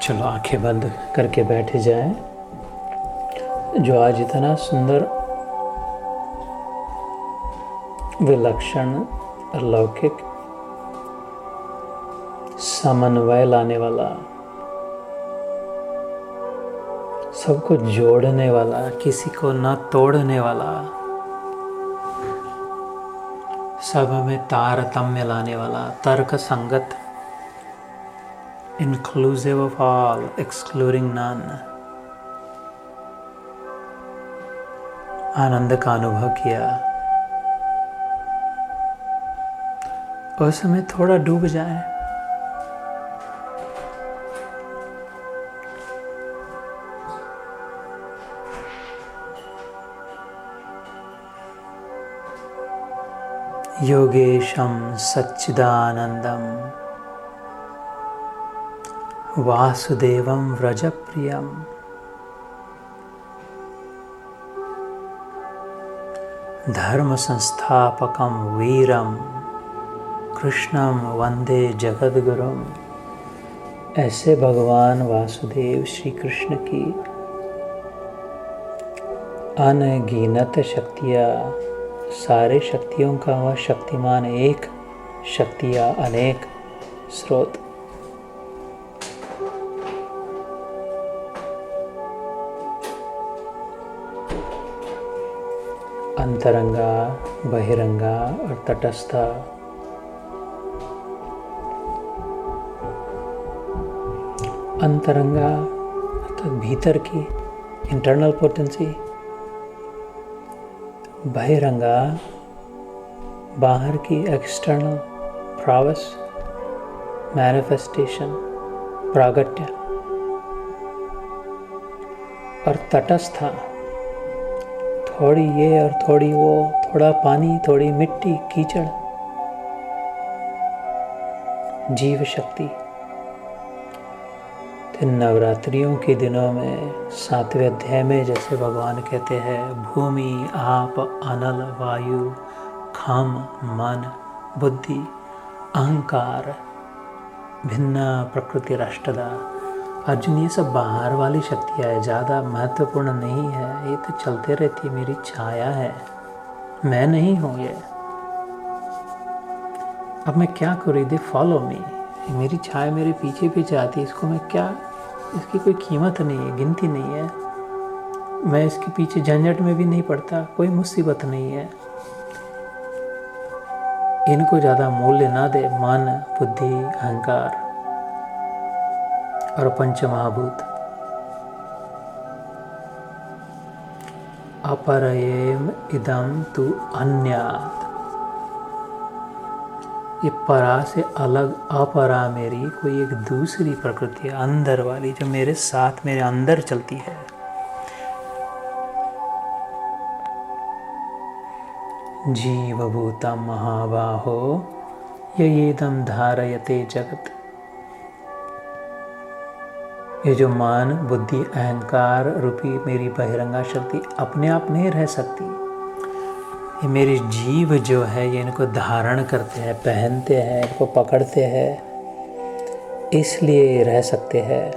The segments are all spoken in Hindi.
चलो आंखें बंद करके बैठ जाएं। जो आज इतना सुंदर, विलक्षण, अलौकिक, समन्वय लाने वाला, सबको जोड़ने वाला, किसी को न तोड़ने वाला, सब में तारतम्य लाने वाला, तर्क संगत, inclusive of all, excluding none, आनंद का अनुभव किया। उस समय थोड़ा डूब जाए। योगेशं सच्चिदानंदं वासुदेवं व्रजप्रियं धर्म संस्थापकं वीरं कृष्णं वंदे जगद्गुरुम। ऐसे भगवान वासुदेव श्री कृष्ण की अनगिनत शक्तियाँ, सारे शक्तियों का वह शक्तिमान एक, शक्तियाँ अनेक, स्रोत। अंतरंगा, बहिरंगा और तटस्था। अंतरंगा अर्थात भीतर की इंटरनल पोटेंसी, बहिरंगा बाहर की एक्सटर्नल प्रॉवस, मैनिफेस्टेशन, प्रागट्य। और तटस्था थोड़ी ये और थोड़ी वो, थोड़ा पानी, थोड़ी मिट्टी, कीचड़, जीव शक्ति। तो नवरात्रियों के दिनों में 7वें अध्याय में जैसे भगवान कहते हैं, भूमि, आप, अनल, वायु, खम, मन, बुद्धि, अहंकार, भिन्न प्रकृति राष्ट्रदा। अर्जुन, ये सब बाहर वाली शक्तियाँ है, ज़्यादा महत्वपूर्ण नहीं है, ये तो चलते रहती है, मेरी छाया है, मैं नहीं हूँ ये। अब मैं क्या करूँ? दे फॉलो मी, मेरी छाया मेरे पीछे पीछे आती है, इसको मैं क्या, इसकी कोई कीमत नहीं है, गिनती नहीं है, मैं इसके पीछे झंझट में भी नहीं पड़ता, कोई मुसीबत नहीं है। इनको ज़्यादा मूल्य ना दे, मन, बुद्धि, अहंकार और पंच महाभूत। अपरयेम इदम तु अन्यात्। ये परा से अलग, अपरा मेरी कोई एक दूसरी प्रकृति है, अंदर वाली, जो मेरे साथ, मेरे अंदर चलती है। जीवभूतं महाबाहो ययेदं धारयते जगत। ये जो मान, बुद्धि, अहंकार रूपी मेरी बहिरंगा शक्ति अपने आप नहीं रह सकती। ये मेरे जीव जो है, ये इनको धारण करते हैं, पहनते हैं, इनको पकड़ते हैं, इसलिए रह सकते हैं।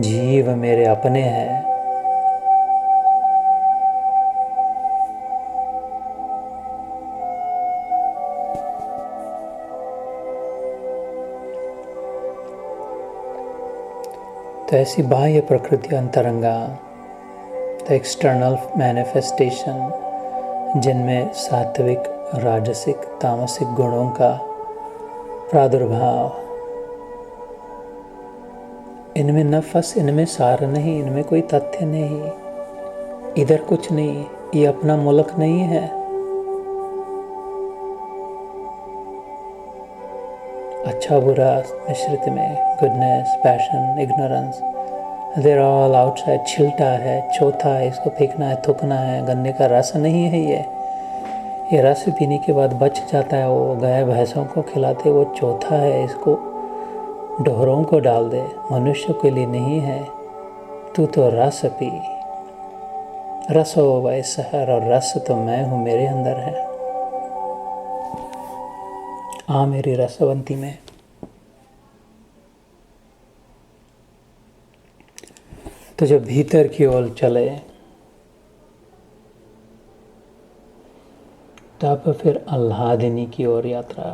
जीव मेरे अपने हैं। तो ऐसी बाह्य प्रकृति अंतरंगा, द एक्सटर्नल मैनिफेस्टेशन, जिनमें सात्विक, राजसिक, तामसिक गुणों का प्रादुर्भाव, इनमें न फंस, इनमें सार नहीं, इनमें कोई तथ्य नहीं, इधर कुछ नहीं, ये अपना मुल्क नहीं है। अच्छा बुरा मिश्रित में, गुडनेस, पैशन, इग्नोरेंस, देर ऑल आउटसाइड। छिलटा है, चौथा है, इसको फेंकना है, थूकना है। गन्ने का रस नहीं है ये रस पीने के बाद बच जाता है, वो गाय भैंसों को खिलाते, वो चौथा है, इसको ढोरों को डाल दे, मनुष्य के लिए नहीं है। तू तो रस पी, रसो वै सहर, और रस तो मैं हूँ, मेरे अंदर है। आ मेरी रसवंती में। तो जब भीतर की ओर चले तब फिर आह्लादिनी की ओर यात्रा।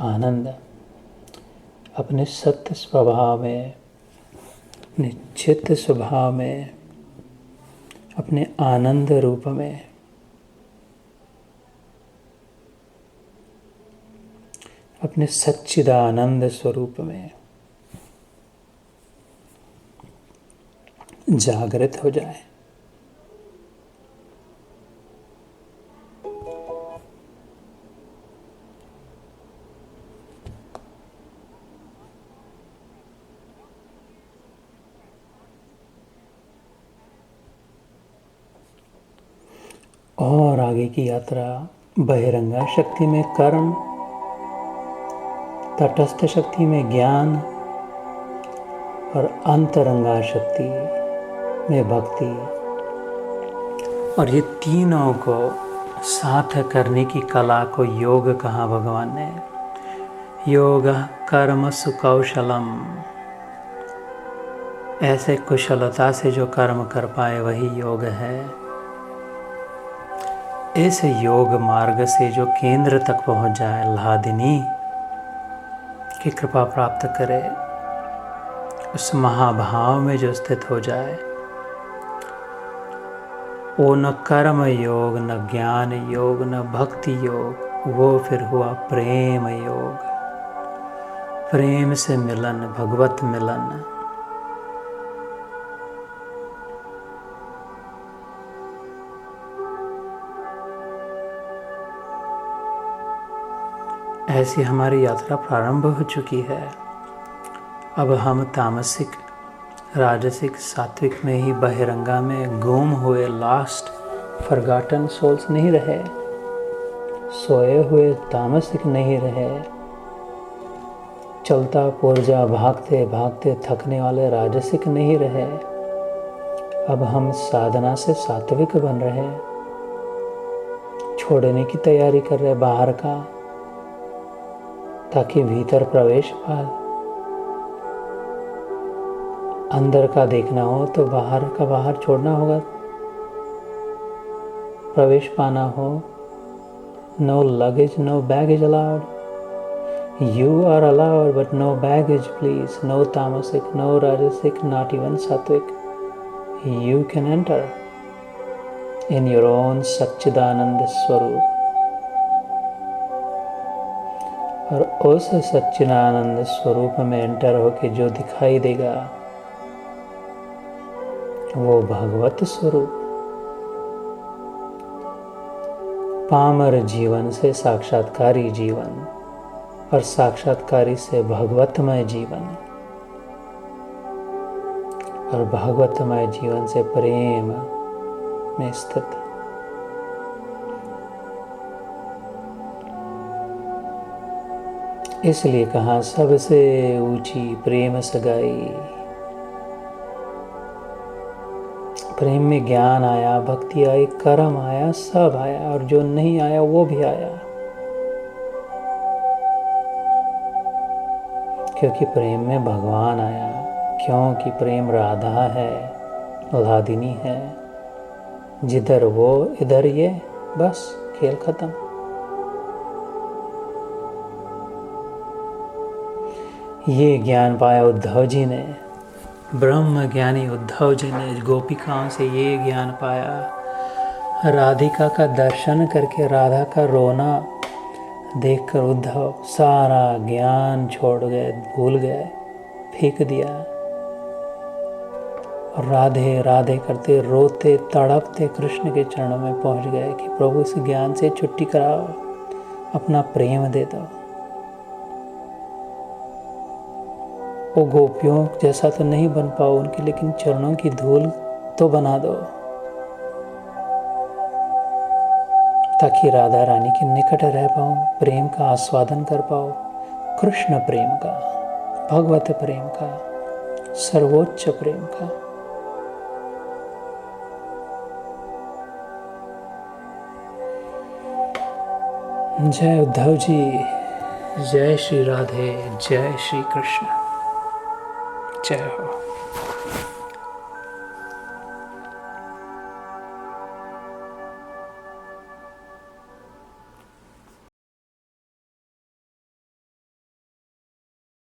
आनंद अपने सत्य स्वभाव में, अपने चित्त स्वभाव में, अपने आनंद रूप में, अपने सच्चिदानंद स्वरूप में जागृत हो जाए। और आगे की यात्रा बहिरंगा शक्ति में कर्म, तटस्थ शक्ति में ज्ञान और अंतरंगा शक्ति में भक्ति। और ये तीनों को साथ करने की कला को योग कहा भगवान ने। योग कर्म सुकौशलम। ऐसे कुशलता से जो कर्म कर पाए वही योग है। इस योग मार्ग से जो केंद्र तक पहुंच जाए, आह्लादिनी की कृपा प्राप्त करे, उस महाभाव में जो स्थित हो जाए, वो न कर्म योग, न ज्ञान योग, न भक्ति योग, वो फिर हुआ प्रेम योग। प्रेम से मिलन, भगवत मिलन। ऐसी हमारी यात्रा प्रारंभ हो चुकी है। अब हम तामसिक, राजसिक, सात्विक में ही बहिरंगा में गुम हुए लास्ट फॉरगॉटन सोल्स नहीं रहे। सोए हुए तामसिक नहीं रहे। चलता पुर्जा भागते भागते थकने वाले राजसिक नहीं रहे। अब हम साधना से सात्विक बन रहे, छोड़ने की तैयारी कर रहे बाहर का, ताकि भीतर प्रवेश पाए। अंदर का देखना हो तो बाहर का बाहर छोड़ना होगा। प्रवेश पाना हो, no luggage, no baggage allowed. You are allowed, but no baggage, please. No tamasic, no rajasic, not even sattvic. You can enter in your own Satchidananda Swarup. और उस सच्चिदानंद स्वरूप में एंटर होके जो दिखाई देगा वो भगवत स्वरूप। पामर जीवन से साक्षात्कारी जीवन और साक्षात्कारी से भगवतमय जीवन और भगवतमय जीवन से प्रेम में स्थित। इसलिए कहा सबसे ऊंची प्रेम सगाई। प्रेम में ज्ञान आया, भक्ति आई, कर्म आया, सब आया, और जो नहीं आया वो भी आया, क्योंकि प्रेम में भगवान आया। क्योंकि प्रेम राधा है, आह्लादिनी है। जिधर वो इधर ये, बस खेल खत्म। ये ज्ञान पाया उद्धव जी ने, ब्रह्म ज्ञानी उद्धव जी ने गोपिकाओं से ये ज्ञान पाया। राधिका का दर्शन करके राधा का रोना देखकर उद्धव सारा ज्ञान छोड़ गए, भूल गए, फेंक दिया। और राधे राधे करते रोते तड़पते कृष्ण के चरणों में पहुंच गए कि प्रभु इस ज्ञान से छुट्टी कराओ, अपना प्रेम दे दो। वो गोपियों जैसा तो नहीं बन पाओ उनकी, लेकिन चरणों की धूल तो बना दो, ताकि राधा रानी के निकट रह पाऊं, प्रेम का आस्वादन कर पाओ, कृष्ण प्रेम का, भगवत प्रेम का, सर्वोच्च प्रेम का। जय उद्धव जी, जय श्री राधे, जय श्री कृष्ण, जय हो।